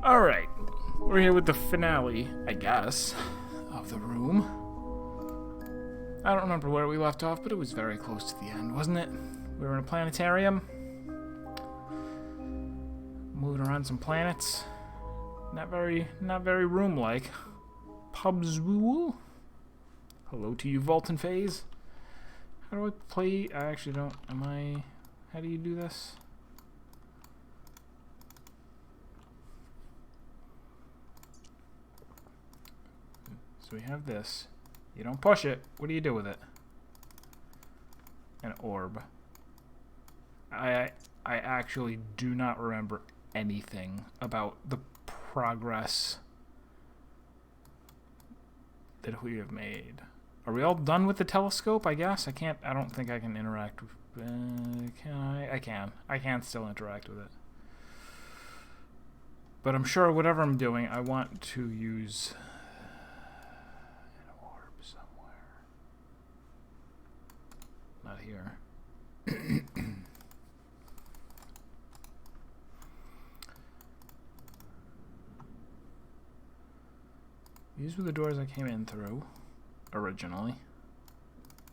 Alright, we're here with the finale, I guess, of the room. I don't remember where we left off, but it was very close to the end, wasn't it? We were in a planetarium. Moving around some planets. Not very room-like. Pubswool. Hello to you, Vulcan Phase. How do I play? I actually don't. How do you do this? So we have this. You don't push it. What do you do with it? An orb. I actually do not remember anything about the progress that we have made. Are we all done with the telescope? I guess I don't think I can interact with. Can I? I can. I can still interact with it. But I'm sure whatever I'm doing, I want to use an orb somewhere. Not here. These were the doors I came in through originally.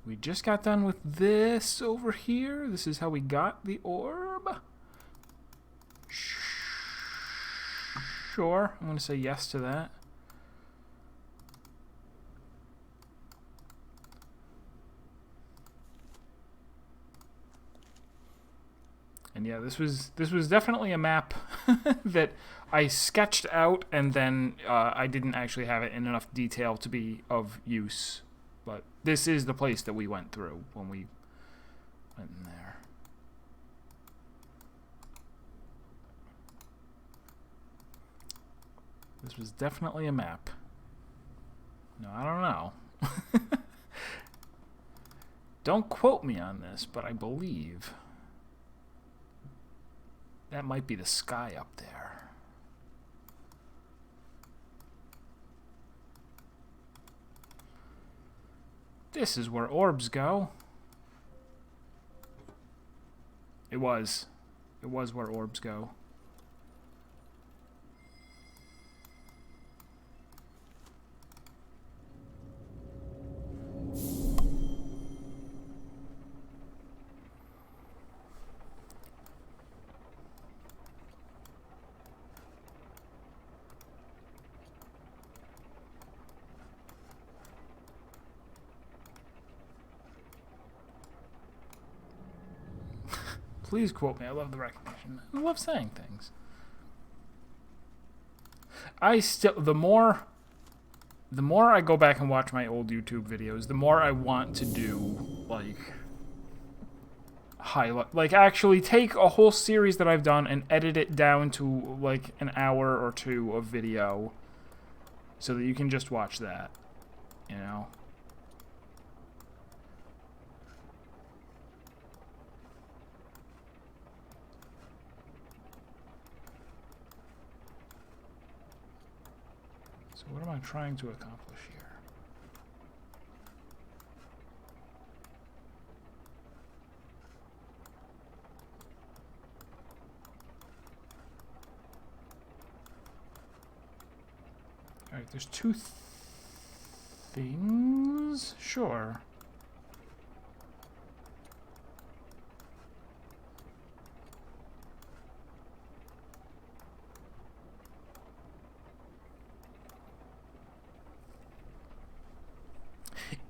We just got done with this over here. This is how we got the orb. Sure, I'm going to say yes to that. And yeah, this was definitely a map that I sketched out, and then I didn't actually have it in enough detail to be of use. But this is the place that we went through when we went in there. This was definitely a map. No, I don't know. Don't quote me on this, but I believe that might be the sky up there. This is where orbs go. It was where orbs go. Please quote me. I love the recognition. I love saying things. The more I go back and watch my old YouTube videos, the more I want to do actually take a whole series that I've done and edit it down to like an hour or two of video so that you can just watch that, you know? So what am I trying to accomplish here? Alright, there's two things? Sure.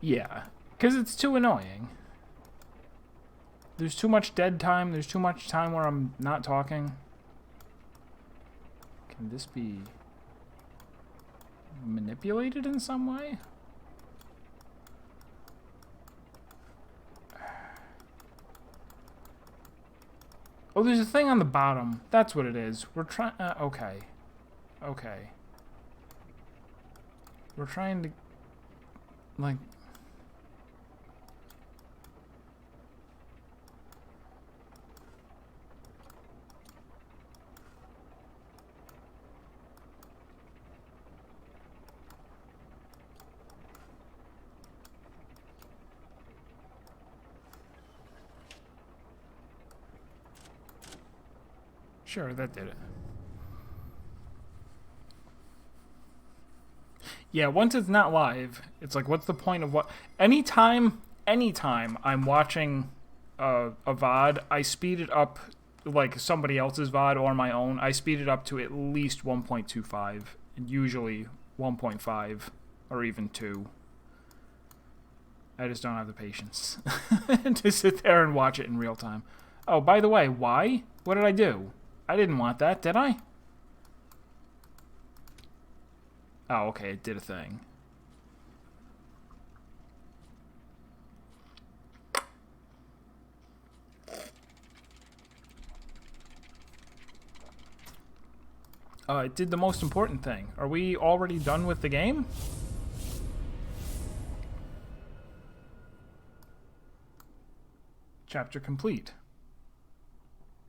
Yeah, because it's too annoying. There's too much dead time. There's too much time where I'm not talking. Can this be manipulated in some way? Oh, there's a thing on the bottom. That's what it is. We're trying... okay. Okay. We're trying to... like... Sure, that did it. Yeah, once it's not live, it's like, what's the point of what? Anytime I'm watching a VOD, I speed it up, like somebody else's VOD or my own. I speed it up to at least 1.25, and usually 1.5 or even 2. I just don't have the patience to sit there and watch it in real time. Oh, by the way, why? What did I do? I didn't want that, did I? Oh, okay, it did a thing. It did the most important thing. Are we already done with the game? Chapter complete.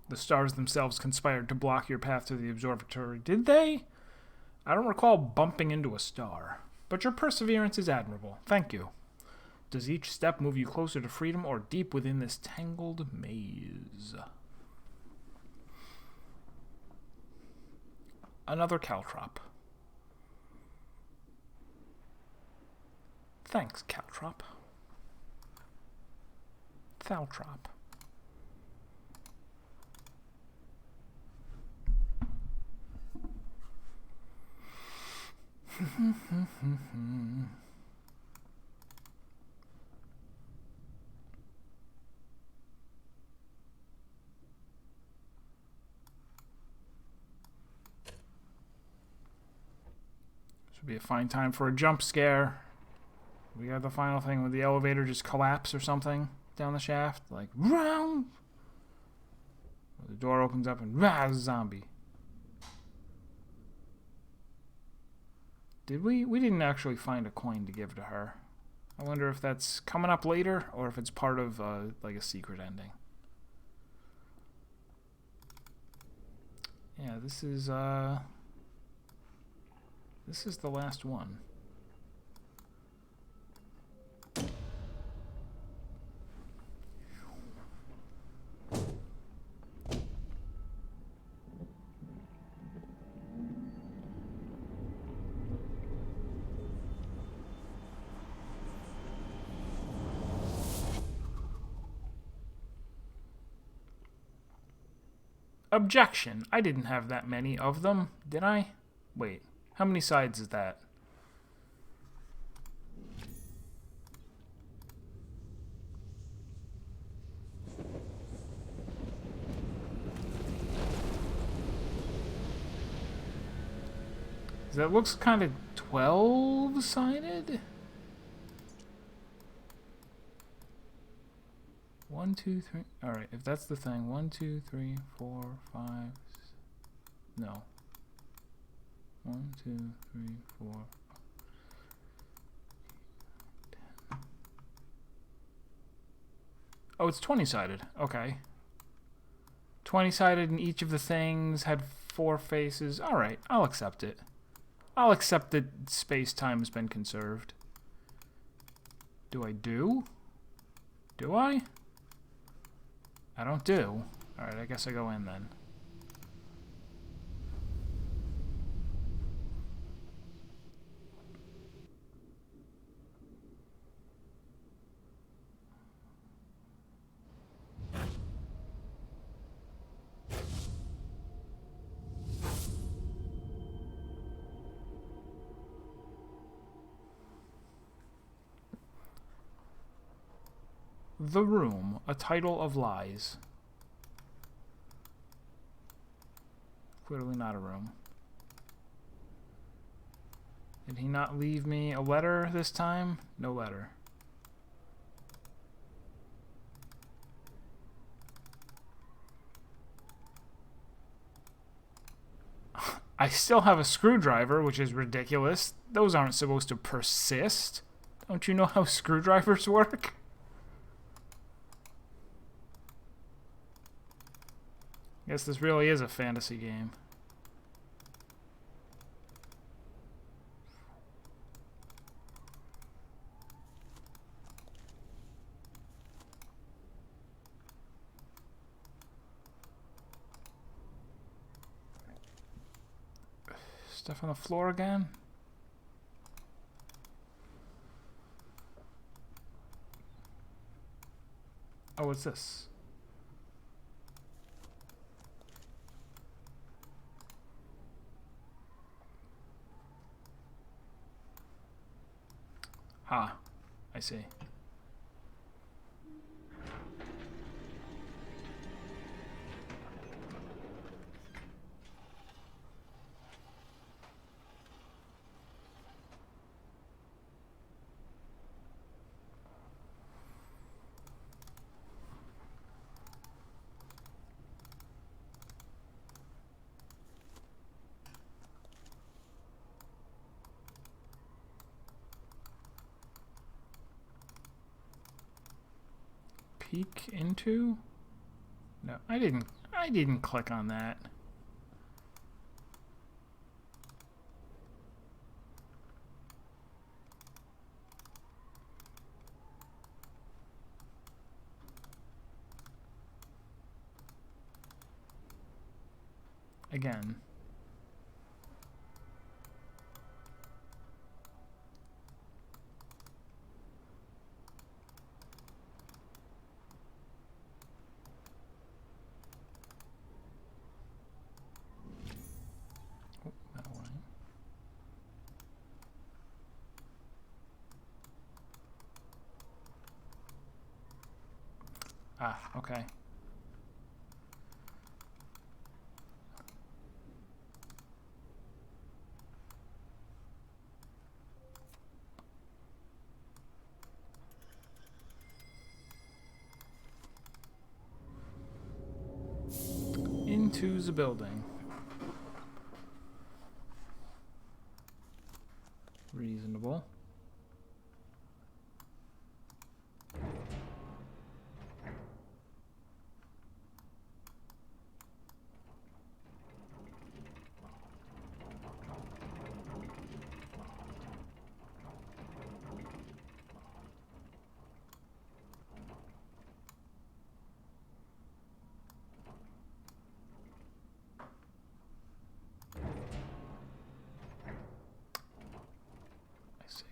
The stars themselves conspired to block your path to the observatory. Did they? I don't recall bumping into a star. But your perseverance is admirable. Thank you. Does each step move you closer to freedom or deep within this tangled maze? Another caltrop. Thanks, caltrop. Thaltrop. Should be a fine time for a jump scare. We got the final thing where the elevator just collapse or something down the shaft, like round. The door opens up and zombie. Did we? We didn't actually find a coin to give to her. I wonder if that's coming up later or if it's part of like a secret ending. Yeah, this is the last one. Objection. I didn't have that many of them, did I? Wait, how many sides is that? That looks kind of 12-sided? 1, 2, 3. Alright, if that's the thing. 1, 2, 3, 4, 5. No. 1, 2, 3, 4. 10. Oh, it's 20-sided. Okay. 20-sided and each of the things had 4 faces. Alright, I'll accept it. I'll accept that space-time has been conserved. Do I do? Do I? I don't do. Alright, I guess I go in then. The Room, a title of lies. Clearly not a room. Did he not leave me a letter this time? No letter. I still have a screwdriver, which is ridiculous. Those aren't supposed to persist. Don't you know how screwdrivers work? Guess this really is a fantasy game. Stuff on the floor again? what's this? Ah, I see. Peek into? No, I didn't click on that. Again. Oh, that one. Ah, okay. Into the building. Reasonable. I see.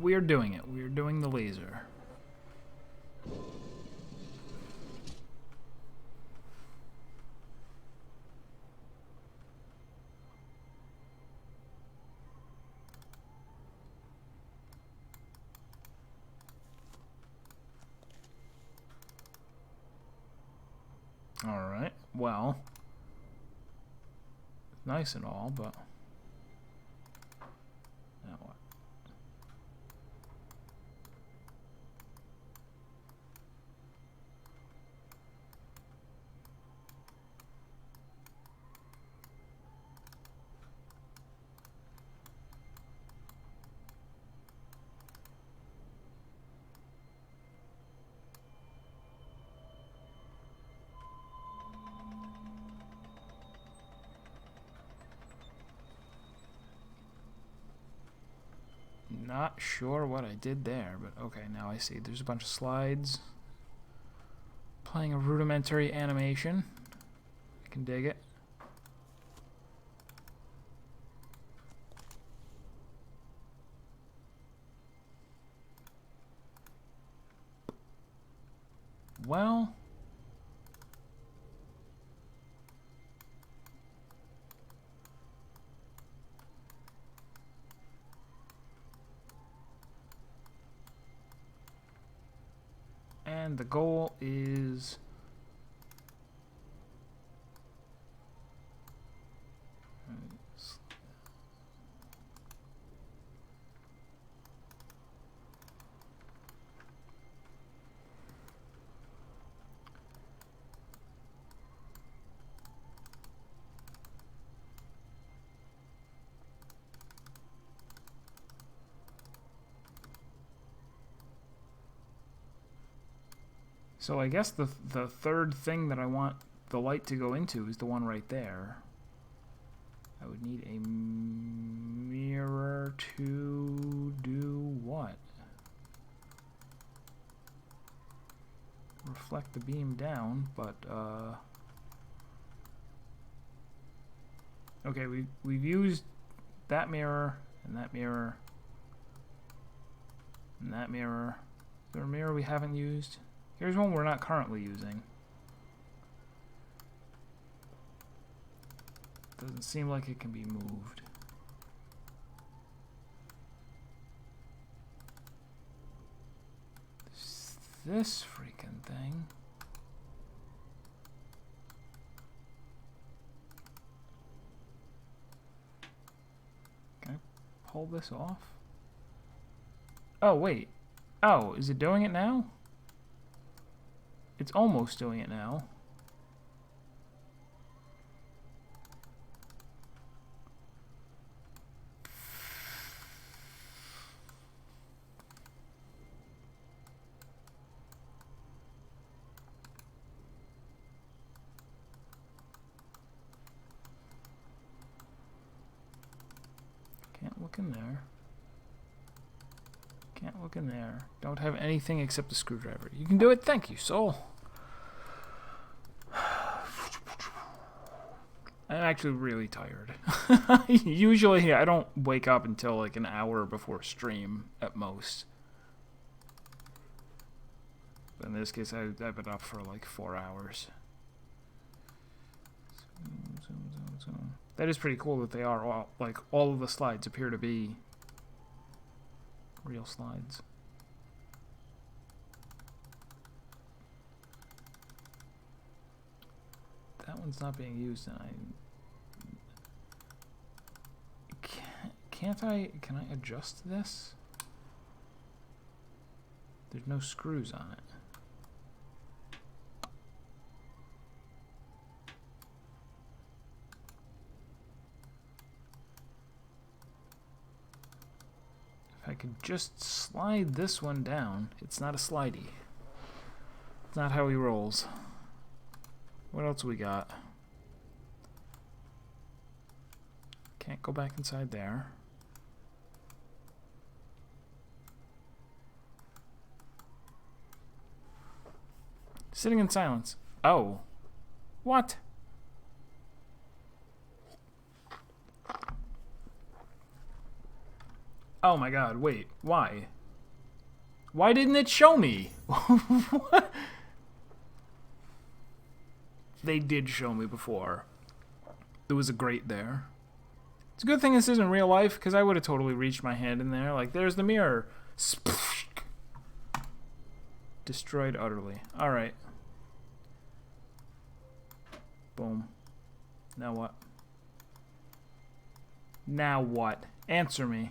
We are doing it. We are doing the laser. All right. Well, nice and all, but now what? Not sure what I did there, but okay, now I see. There's a bunch of slides. Playing a rudimentary animation. I can dig it. Well, and the goal is So I guess the third thing that I want the light to go into is the one right there. I would need a mirror to do what? Reflect the beam down, but okay, we've used that mirror and that mirror and that mirror. Is there a mirror we haven't used? Here's one we're not currently using. Doesn't seem like it can be moved. This freaking thing. Can I pull this off? Oh, wait. Oh, is it doing it now? It's almost doing it now. Can't look in there. Can't look in there. Don't have anything except a screwdriver. You can do it. Thank you, soul. I'm actually really tired. Usually I don't wake up until like an hour before stream at most. But in this case, I've been up for like 4 hours. Zoom. That is pretty cool that they are all, like, all of the slides appear to be real slides. That one's not being used, and can I adjust this? There's no screws on it. If I could just slide this one down. It's not a slidey. It's not how he rolls. What else we got? Can't go back inside there. Sitting in silence. Oh. What? Oh my god, wait. Why? Why didn't it show me? What? They did show me before. There was a grate there. It's a good thing this isn't real life, because I would have totally reached my hand in there. Like, there's the mirror. Destroyed utterly. Alright. Boom. Now what? Now what? Answer me.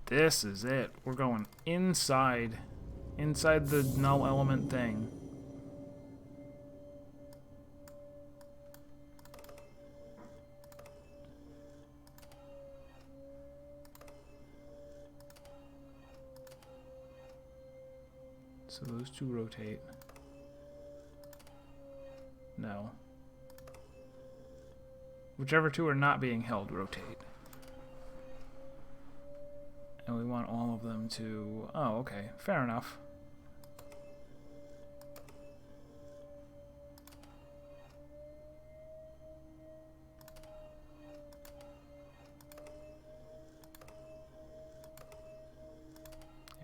This is it. We're going inside. Inside the null element thing. So those two rotate. No. Whichever two are not being held rotate. And we want all of them to... Oh, okay. Fair enough.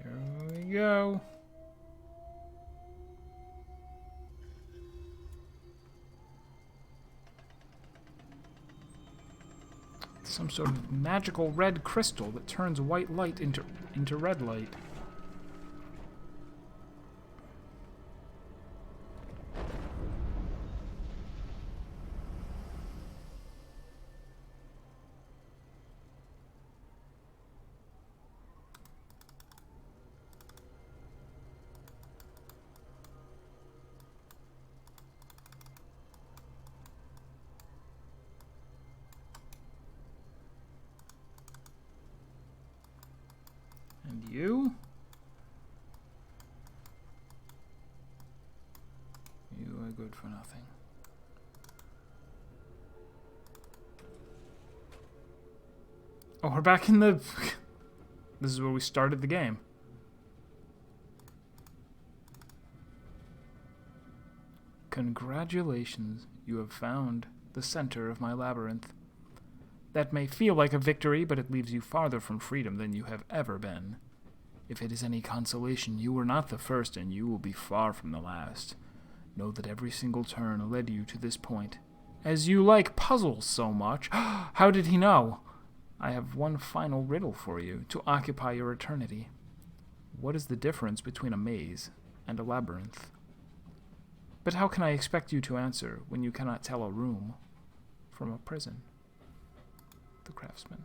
Here we go. Some sort of magical red crystal that turns white light into red light. good for nothing. Oh, we're back in the... This is where we started the game. Congratulations, you have found the center of my labyrinth. That may feel like a victory, but it leaves you farther from freedom than you have ever been. If it is any consolation, you were not the first, and you will be far from the last. Know that every single turn led you to this point. As you like puzzles so much... How did he know? I have one final riddle for you to occupy your eternity. What is the difference between a maze and a labyrinth? But how can I expect you to answer when you cannot tell a room from a prison? The Craftsman.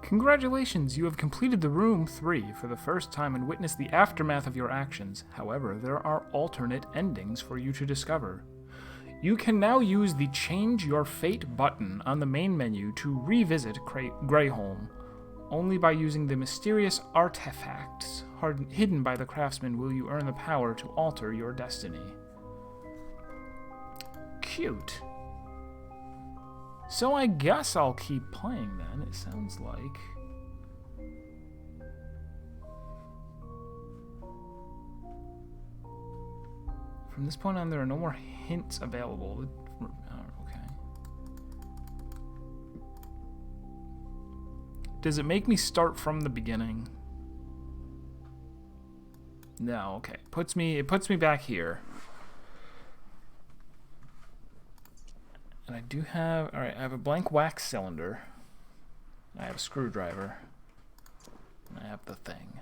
Congratulations, you have completed the Room 3 for the first time and witnessed the aftermath of your actions. However, there are alternate endings for you to discover. You can now use the Change Your Fate button on the main menu to revisit Greyholm. Only by using the mysterious artifacts hidden by the Craftsman will you earn the power to alter your destiny. Cute. So I guess I'll keep playing then, it sounds like. From this point on, there are no more hints available. Okay. Does it make me start from the beginning? No, okay. It puts me back here. And I do have... Alright, I have a blank wax cylinder. I have a screwdriver. And I have the thing.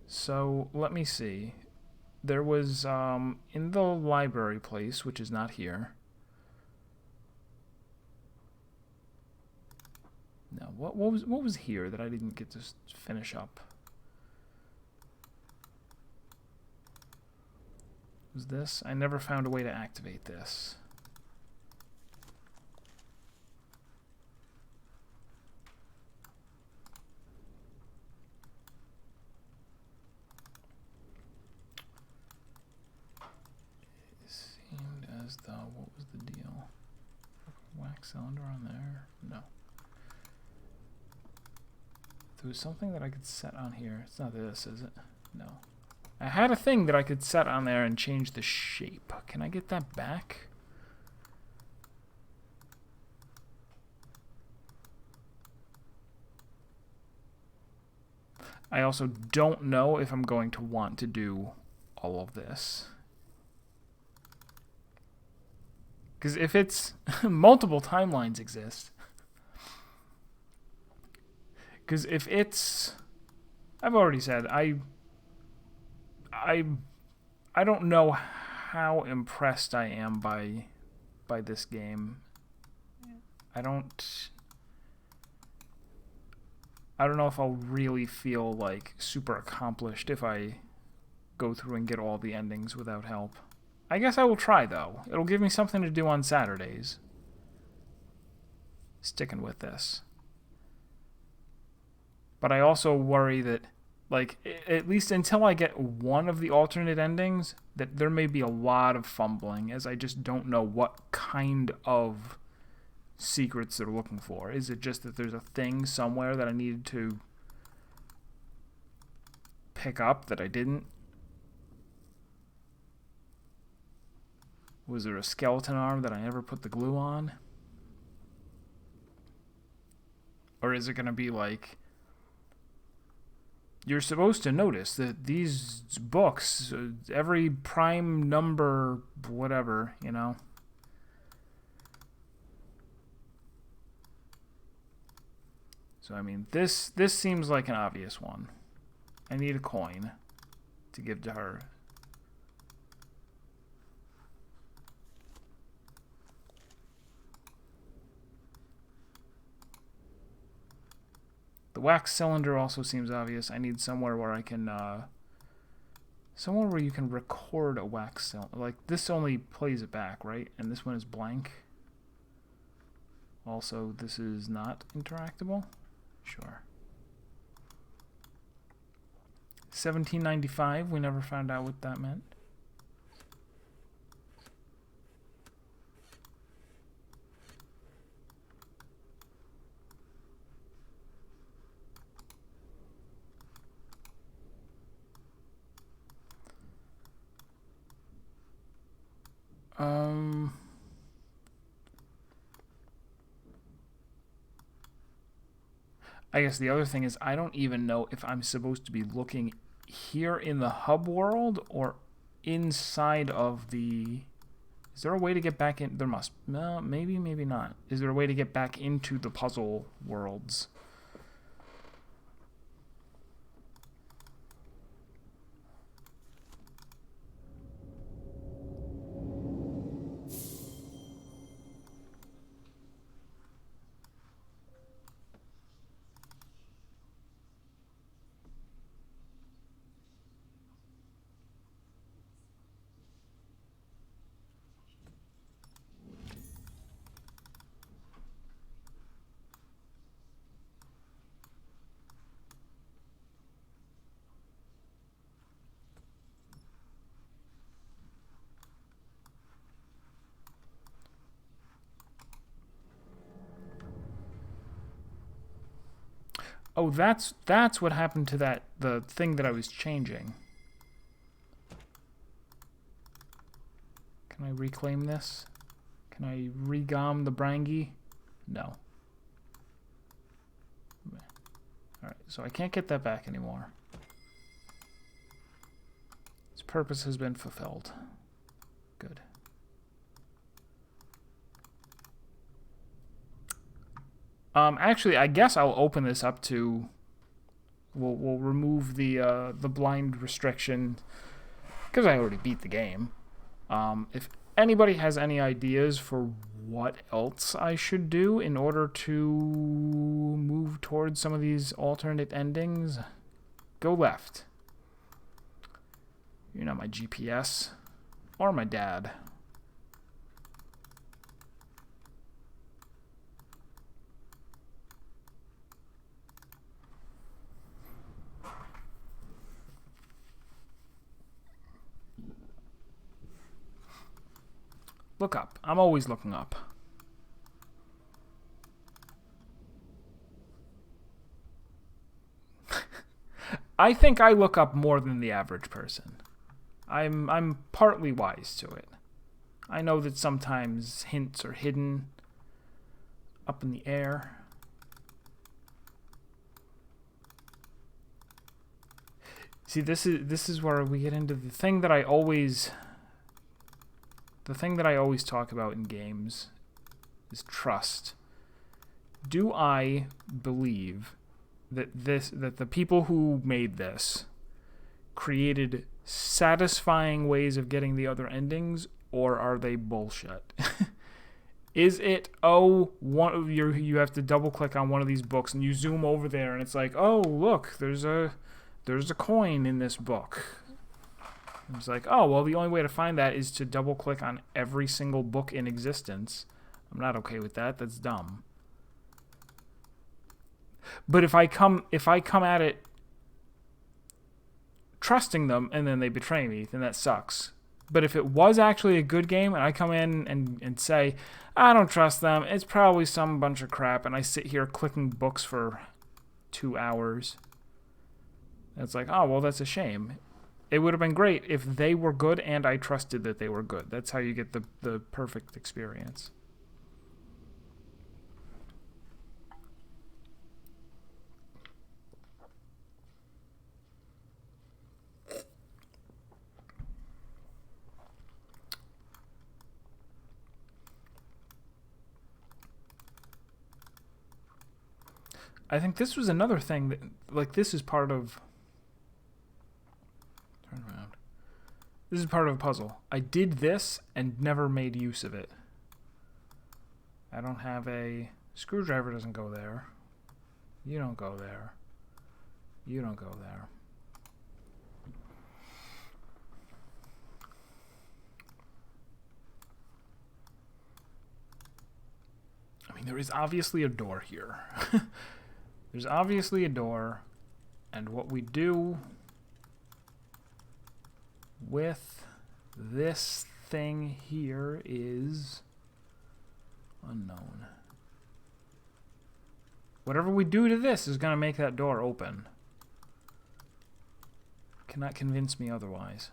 So, let me see. There was, in the library place, which is not here. No, what was here that I didn't get to finish up? Was this? I never found a way to activate this. It seemed as though, what was the deal? Wax cylinder on there? No. There was something that I could set on here. It's not this, is it? No. I had a thing that I could set on there and change the shape. Can I get that back? I also don't know if I'm going to want to do all of this. Because if it's... multiple timelines exist. Because if it's... I've already said, I don't know how impressed I am by this game. I don't know if I'll really feel like super accomplished if I go through and get all the endings without help. I guess I will try though. It'll give me something to do on Saturdays. Sticking with this. But I also worry that, like, at least until I get one of the alternate endings, that there may be a lot of fumbling, as I just don't know what kind of secrets they're looking for. Is it just that there's a thing somewhere that I needed to pick up that I didn't? Was there a skeleton arm that I never put the glue on? Or is it going to be like, you're supposed to notice that these books, every prime number, whatever, you know? So, I mean, this seems like an obvious one. I need a coin to give to her. The wax cylinder also seems obvious. I need somewhere where I can, somewhere where you can record a wax cylinder. Like, this only plays it back, right? And this one is blank. Also, this is not interactable. Sure. 1795, we never found out what that meant. I guess the other thing is I don't even know if I'm supposed to be looking here in the hub world or inside of the... Is there a way to get back in? There must. No, maybe, maybe not. Is there a way to get back into the puzzle worlds? Oh, that's what happened to the thing that I was changing. Can I reclaim this? Can I regom the Brangi? No. Alright, so I can't get that back anymore. Its purpose has been fulfilled. Good. Actually, I guess I'll open this up to... We'll remove the blind restriction, because I already beat the game. If anybody has any ideas for what else I should do in order to move towards some of these alternate endings, go left. You're not my GPS or my dad. Look up. I'm always looking up. I think I look up more than the average person. I'm partly wise to it. I know that sometimes hints are hidden up in the air. See, this is where we get into the thing that I always talk about in games is trust. Do I believe that the people who made this created satisfying ways of getting the other endings, or are they bullshit? Is it, you have to double click on one of these books and you zoom over there and it's like, oh look, there's a coin in this book. It's like, oh, well, the only way to find that is to double click on every single book in existence. I'm not okay with that. That's dumb. But if I come at it trusting them and then they betray me, then that sucks. But if it was actually a good game and I come in and say, I don't trust them, it's probably some bunch of crap, and I sit here clicking books for 2 hours, it's like, oh, well, that's a shame. It would have been great if they were good and I trusted that they were good. That's how you get the perfect experience. I think this was another thing that, like, this is part of... Turn around. This is part of a puzzle. I did this and never made use of it. I don't have a... Screwdriver doesn't go there. You don't go there. You don't go there. I mean, there is obviously a door here. There's obviously a door, and what we do with this thing here is unknown. Whatever we do to this is going to make that door open. Cannot convince me otherwise.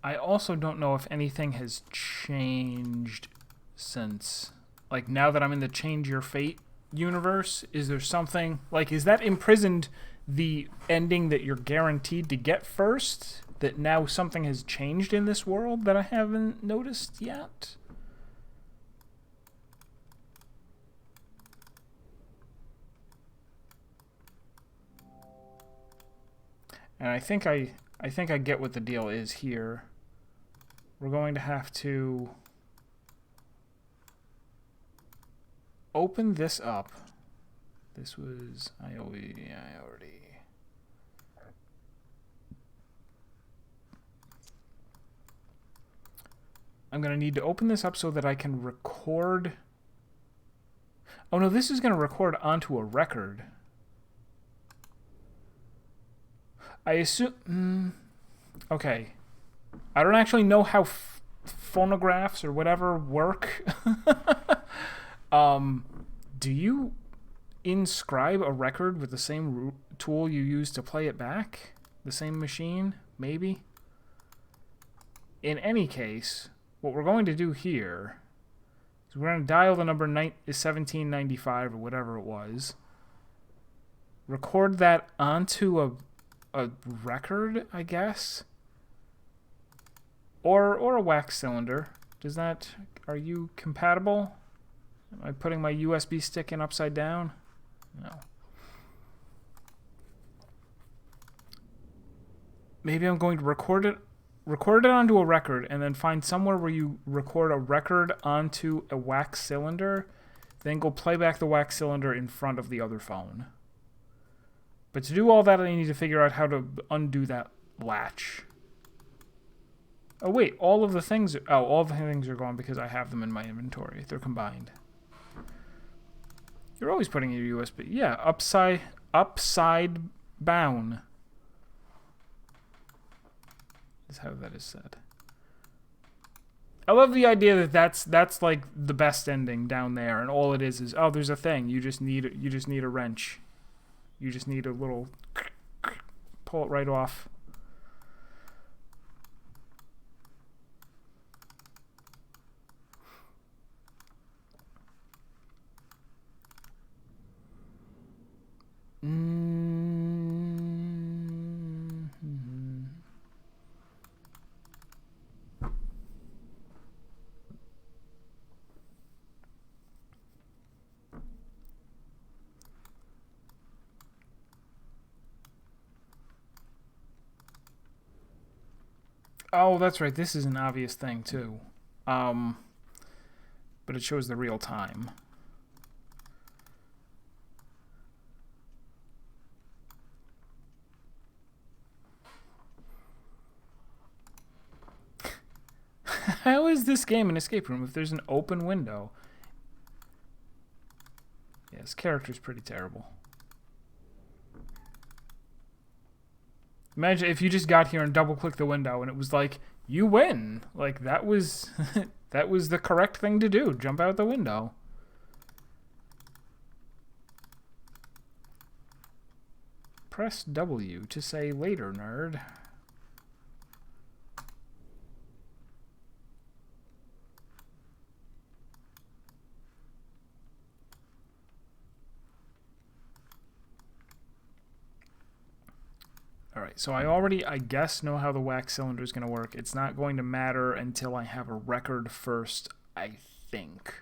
I also don't know if anything has changed since, like, now that I'm in the Change Your Fate universe. Is there something, like, is that imprisoned the ending that you're guaranteed to get first? That now something has changed in this world that I haven't noticed yet? And I think I get what the deal is here. We're going to have to open this up. This was I already. I'm going to need to open this up so that I can record. Oh no, this is going to record onto a record. I assume... okay. I don't actually know how phonographs or whatever work. Do you inscribe a record with the same tool you use to play it back? The same machine? Maybe? In any case, what we're going to do here is we're going to dial the number 1795 or whatever it was. Record that onto a record, I guess? Or a wax cylinder. Does that... are you compatible? Am I putting my USB stick in upside down? No. Maybe I'm going to record it onto a record and then find somewhere where you record a record onto a wax cylinder, then go play back the wax cylinder in front of the other phone. But to do all that, I need to figure out how to undo that latch. Oh wait, all of the things are gone because I have them in my inventory. They're combined. You're always putting your USB. Yeah, upside bound is how that is said. I love the idea that that's like the best ending down there, and all it is oh, there's a thing. You just need a wrench. You just need a little pull it right off. Oh, that's right. This is an obvious thing, too. But it shows the real time. How is this game an escape room if there's an open window? Yeah, this character's pretty terrible. Imagine if you just got here and double-clicked the window and it was like, you win. Like, that was that was the correct thing to do. Jump out the window. Press W to say later, nerd. Alright, so I already, I guess, know how the wax cylinder is going to work. It's not going to matter until I have a record first, I think.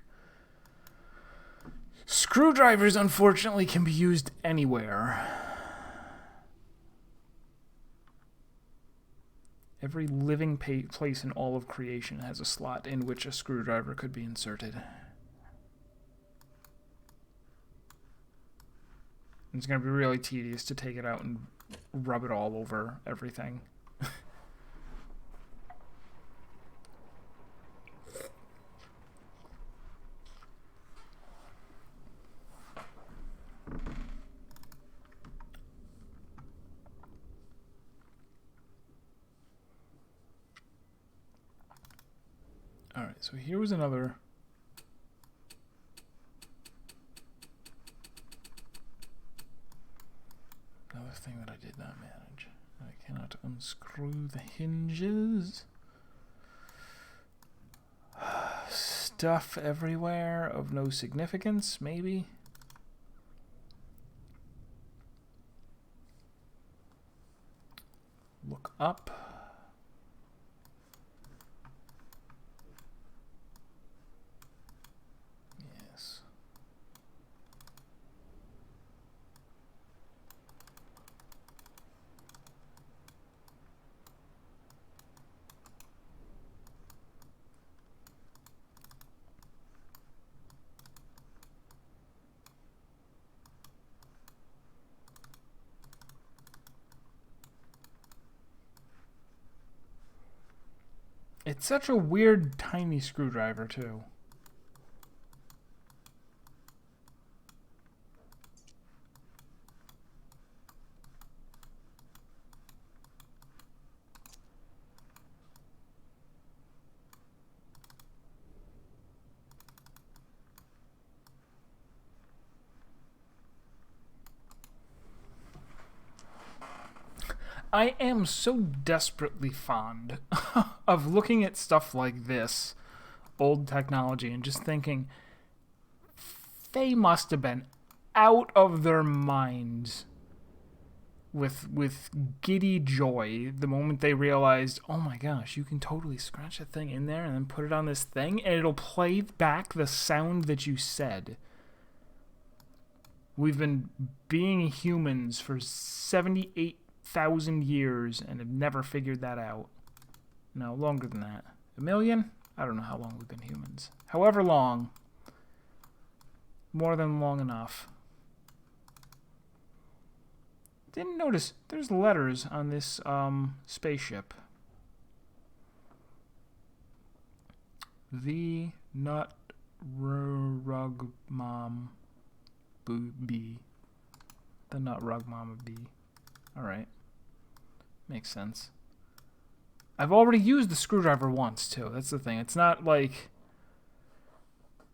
Screwdrivers, unfortunately, can be used anywhere. Every living place in all of creation has a slot in which a screwdriver could be inserted. It's going to be really tedious to take it out and rub it all over everything. Alright, so here was another thing that I did not manage. I cannot unscrew the hinges. Stuff everywhere of no significance, maybe. Look up. Yes. It's such a weird, tiny screwdriver, too. I am so desperately fond of looking at stuff like this, old technology, and just thinking, they must have been out of their minds with giddy joy the moment they realized, oh my gosh, you can totally scratch that thing in there and then put it on this thing, and it'll play back the sound that you said. We've been being humans for 78,000 years and have never figured that out. No, longer than that. 1,000,000? I don't know how long we've been humans. However long. More than long enough. Didn't notice there's letters on this spaceship. The Nut Rug Mom Bee. The Nut Rug Mama Bee. Alright. Makes sense. I've already used the screwdriver once, too. That's the thing. It's not like...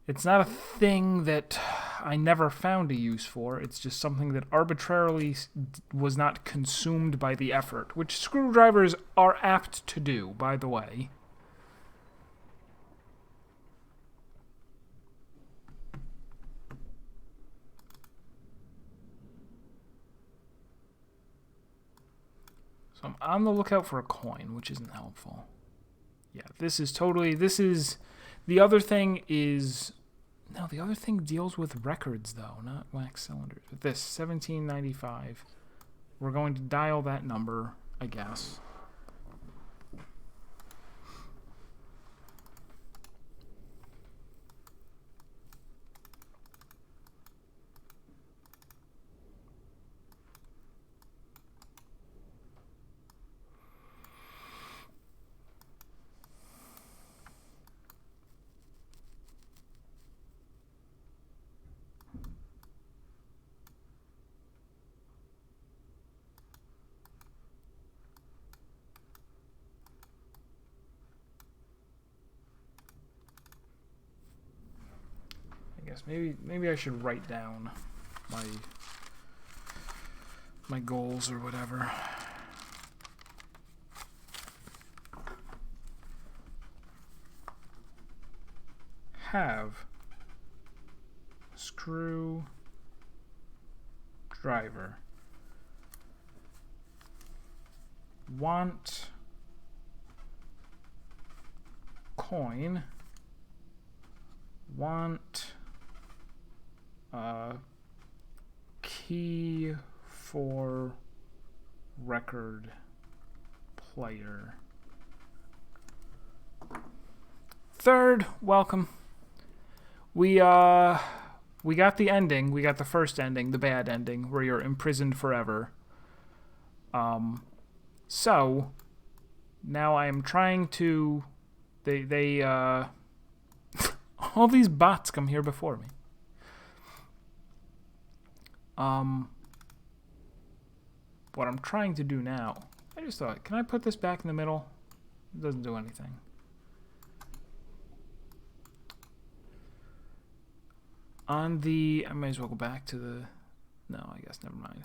It's not a thing that I never found a use for. It's just something that arbitrarily was not consumed by the effort, which screwdrivers are apt to do, by the way. So I'm on the lookout for a coin, which isn't helpful. Yeah, this is... The other thing is... No, the other thing deals with records, though, not wax cylinders. But this, 1795. We're going to dial that number, I guess. Maybe I should write down my goals or whatever. Have screwdriver want coin, want key for record player. Third, welcome. We got the ending. We got the first ending, the bad ending, where you're imprisoned forever. So now I am trying to. They all these bots come here before me. What I'm trying to do now, I just thought, can I put this back in the middle? It doesn't do anything. On the, I might as well go back to the, no, I guess never mind.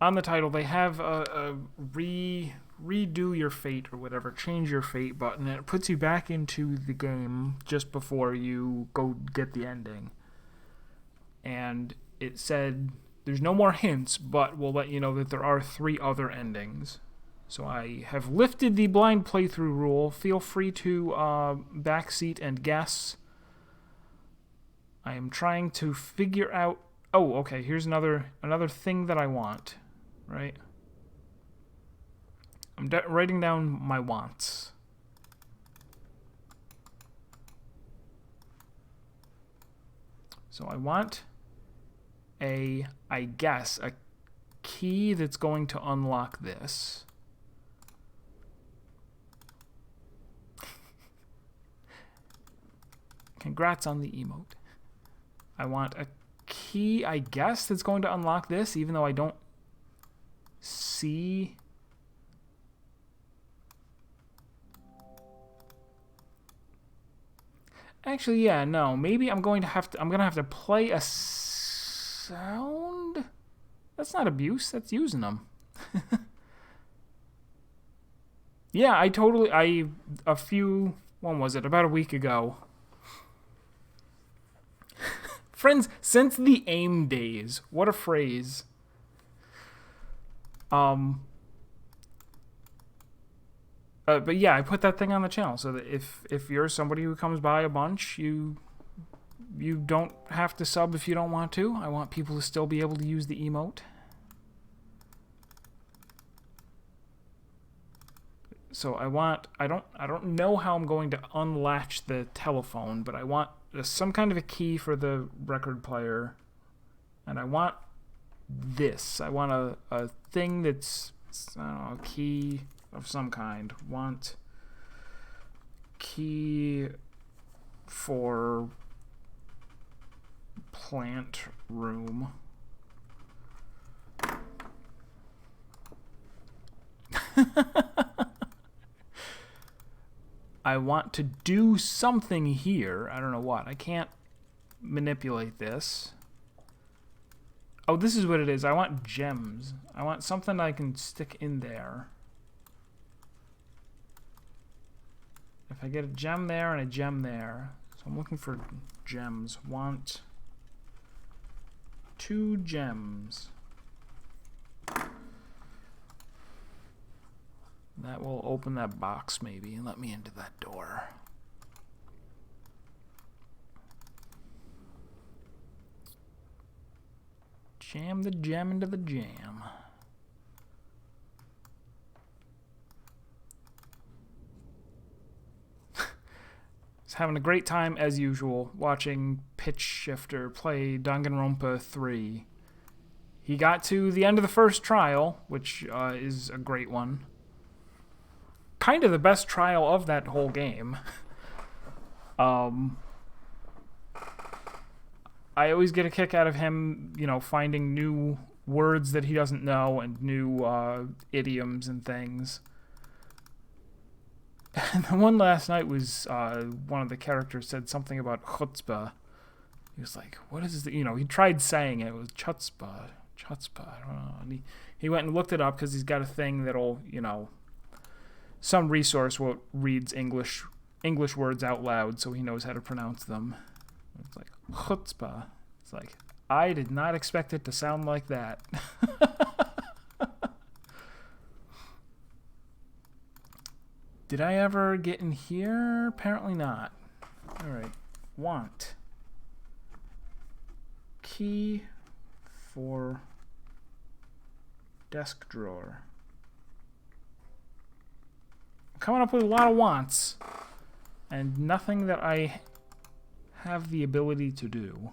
On the title, they have a redo your fate or whatever, change your fate button, and it puts you back into the game just before you go get the ending. And it said there's no more hints, but we'll let you know that there are 3 other endings. So I have lifted the blind playthrough rule. Feel free to backseat and guess. I am trying to figure out. Oh, okay. Here's another thing that I want. Right. I'm writing down my wants. So I want I guess, a key that's going to unlock this. Congrats on the emote. I want a key, I guess, that's going to unlock this, even though I don't see. Actually, yeah, no. Maybe I'm gonna have to play a sound. That's not abuse. That's using them. Yeah, when was it? About a week ago. Friends, since the AIM days. What a phrase. But yeah, I put that thing on the channel so that if you're somebody who comes by a bunch, you don't have to sub if you don't want to. I want people to still be able to use the emote. So I don't know how I'm going to unlatch the telephone, but I want some kind of a key for the record player, and I want this. I want a thing that's, I don't know, a key of some kind. Want key for plant room. I want to do something here. I don't know what. I can't manipulate this. Oh, this is what it is. I want gems. I want something I can stick in there. If I get a gem there and a gem there. So I'm looking for gems. Want 2 gems. That will open that box maybe and let me into that door. Jam the gem into the jam. Was having a great time as usual watching Pitch Shifter play Danganronpa 3. He got to the end of the first trial, which is a great one. Kind of the best trial of that whole game. I always get a kick out of him, finding new words that he doesn't know and new idioms and things. And the one last night was one of the characters said something about chutzpah. He was like, what is this? He tried saying it. It was chutzpah. I don't know. And he went and looked it up because he's got a thing that'll, some resource where it reads English words out loud so he knows how to pronounce them. It's like, chutzpah. It's like, I did not expect it to sound like that. Did I ever get in here? Apparently not. Alright. Want. Key for desk drawer. I'm coming up with a lot of wants. And nothing that I have the ability to do.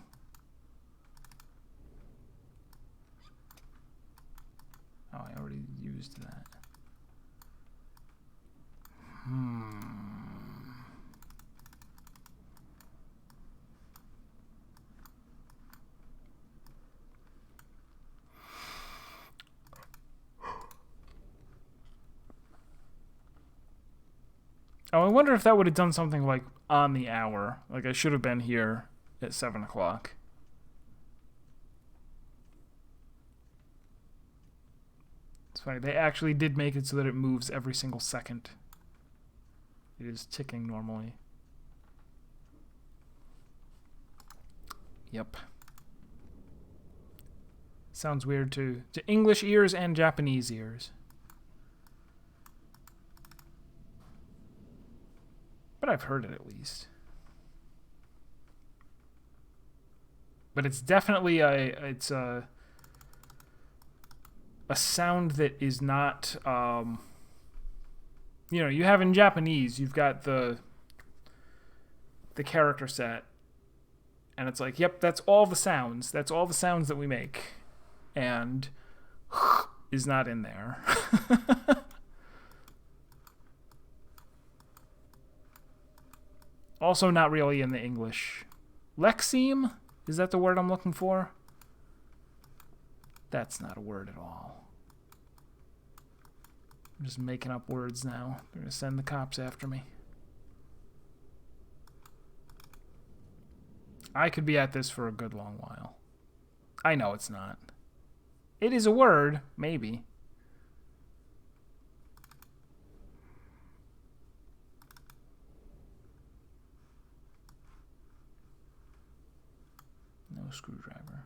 Oh, I already used that. Oh, I wonder if that would have done something like on the hour. Like I should have been here at 7 o'clock. It's funny. They actually did make it so that it moves every single second. It is ticking normally. Yep. Sounds weird to English ears and Japanese ears. But I've heard it at least. But it's definitely a sound that is not you know, you have in Japanese, you've got the character set, and it's like, yep, that's all the sounds. That's all the sounds that we make. And is not in there. Also not really in the English. Lexeme? Is that the word I'm looking for? That's not a word at all. I'm just making up words now. They're going to send the cops after me. I could be at this for a good long while. I know it's not. It is a word, maybe. No screwdriver.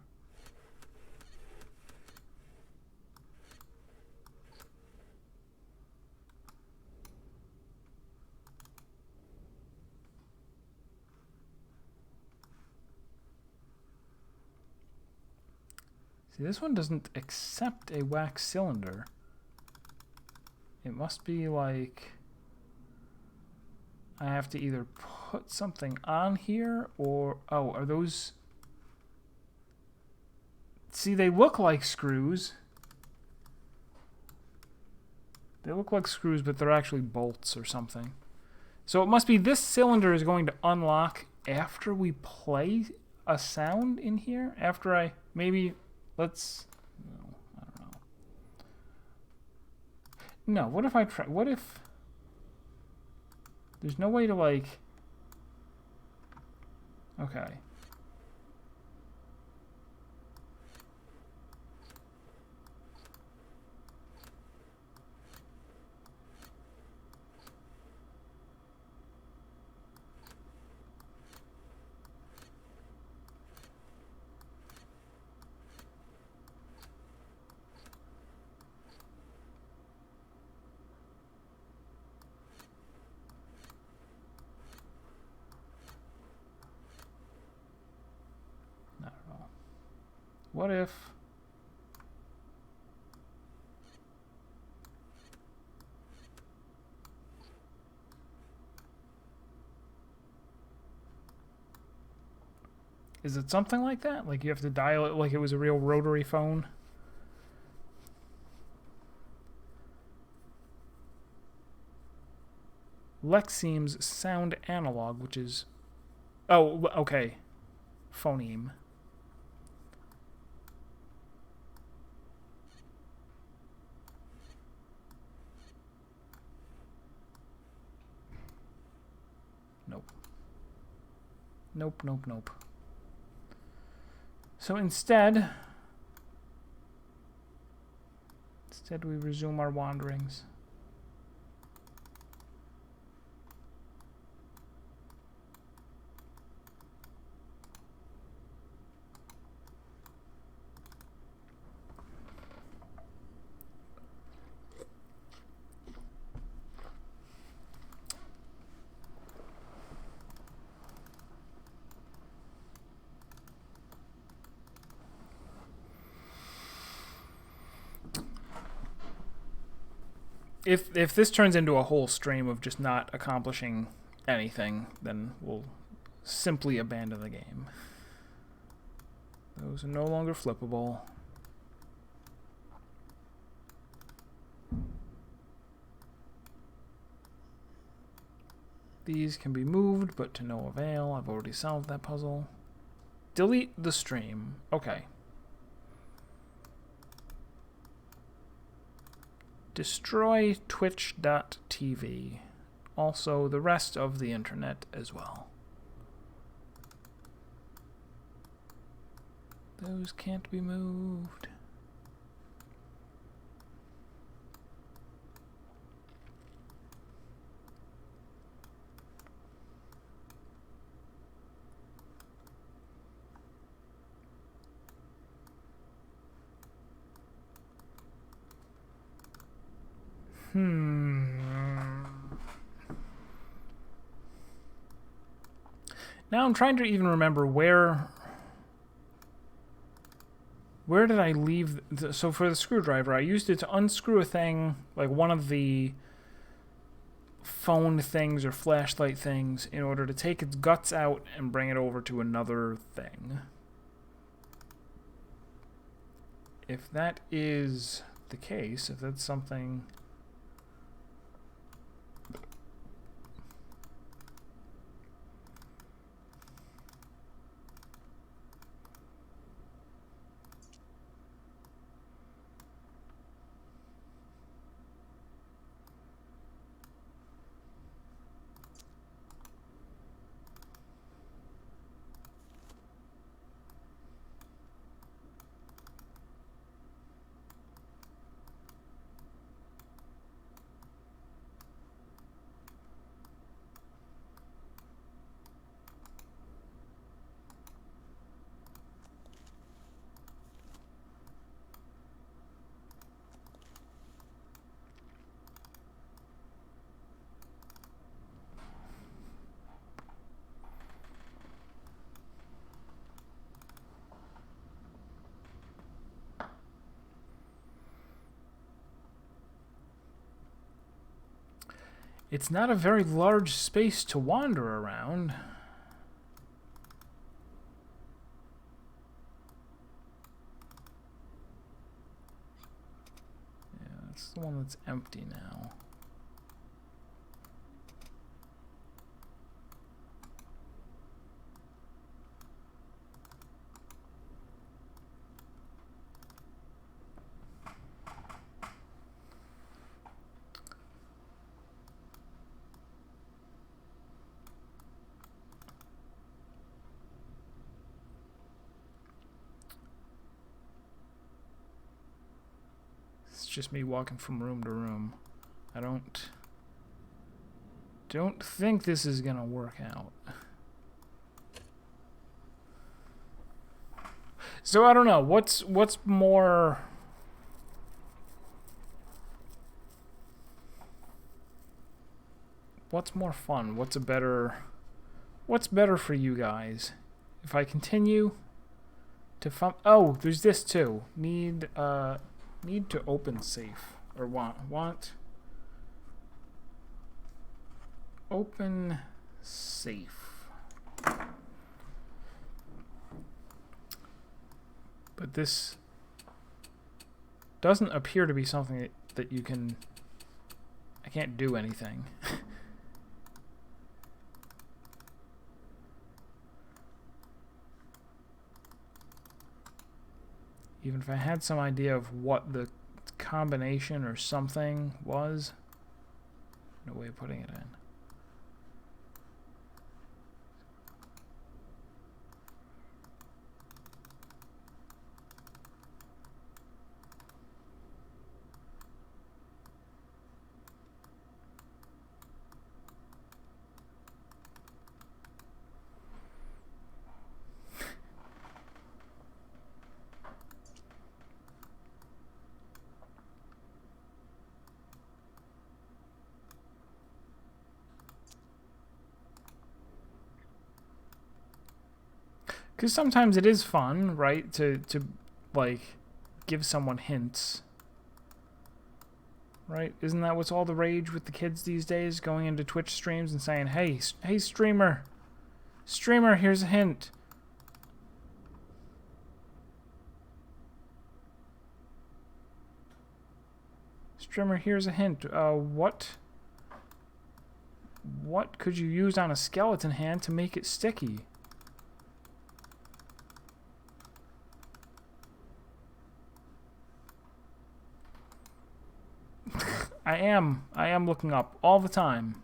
See, this one doesn't accept a wax cylinder. It must be like I have to either put something on here or... Oh, are those... See, they look like screws. They look like screws, but they're actually bolts or something. So it must be this cylinder is going to unlock after we play a sound in here? After I... Maybe... Let's... No, I don't know. No, what if I try... What if... There's no way to, like... Okay. Not at all. What if... Is it something like that? Like you have to dial it like it was a real rotary phone? Lexeme's sound analog, which is... Oh, okay. Phoneme. Nope. Nope, nope, nope. So instead we resume our wanderings. if this turns into a whole stream of just not accomplishing anything, then we'll simply abandon the game. Those are no longer flippable. These can be moved, but to no avail. I've already solved that puzzle. Delete the stream. Okay. Destroy twitch.tv. Also, the rest of the internet as well. Those can't be moved. Now I'm trying to even remember where did I leave... So for the screwdriver, I used it to unscrew a thing, like one of the phone things or flashlight things, in order to take its guts out and bring it over to another thing. If that is the case, if that's something... It's not a very large space to wander around. Yeah, that's the one that's empty now. Just me walking from room to room. I don't think this is gonna work out. So I don't know, what's more fun? What's better for you guys? If I continue to oh, there's this too. Need to open safe, or want open safe. But this doesn't appear to be something that you can... I can't do anything. Even if I had some idea of what the combination or something was, no way of putting it in. Because sometimes it is fun, right, to like give someone hints. right? Isn't that what's all the rage with the kids these days? Going into Twitch streams and saying, hey, hey, streamer, here's a hint. Streamer, here's a hint. What could you use on a skeleton hand to make it sticky? I am looking up all the time.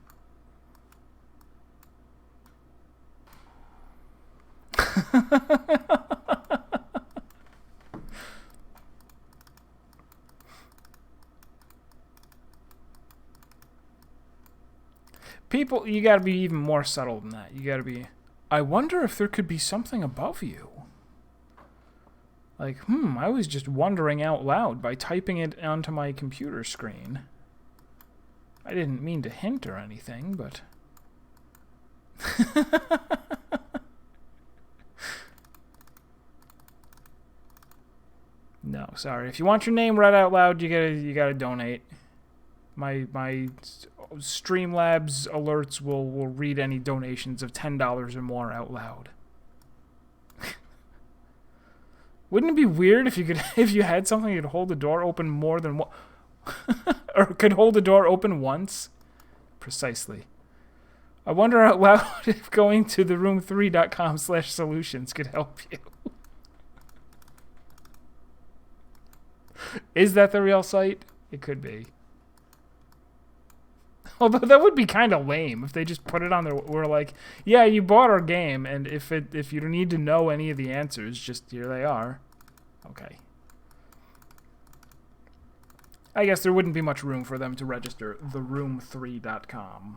People, you gotta be even more subtle than that. You gotta be, I wonder if there could be something above you. Like, I was just wondering out loud by typing it onto my computer screen. I didn't mean to hint or anything, but... No, sorry. If you want your name read out loud, you gotta donate. My Streamlabs alerts will read any donations of $10 or more out loud. Wouldn't it be weird if you had something that could hold the door open more than one, or could hold the door open once? Precisely. I wonder out loud if going to theroom3.com/solutions could help you. Is that the real site? It could be. Although that would be kind of lame if they just put it on there. We're like, yeah, you bought our game, and if you don't need to know any of the answers, just here they are. Okay. I guess there wouldn't be much room for them to register theroom3.com.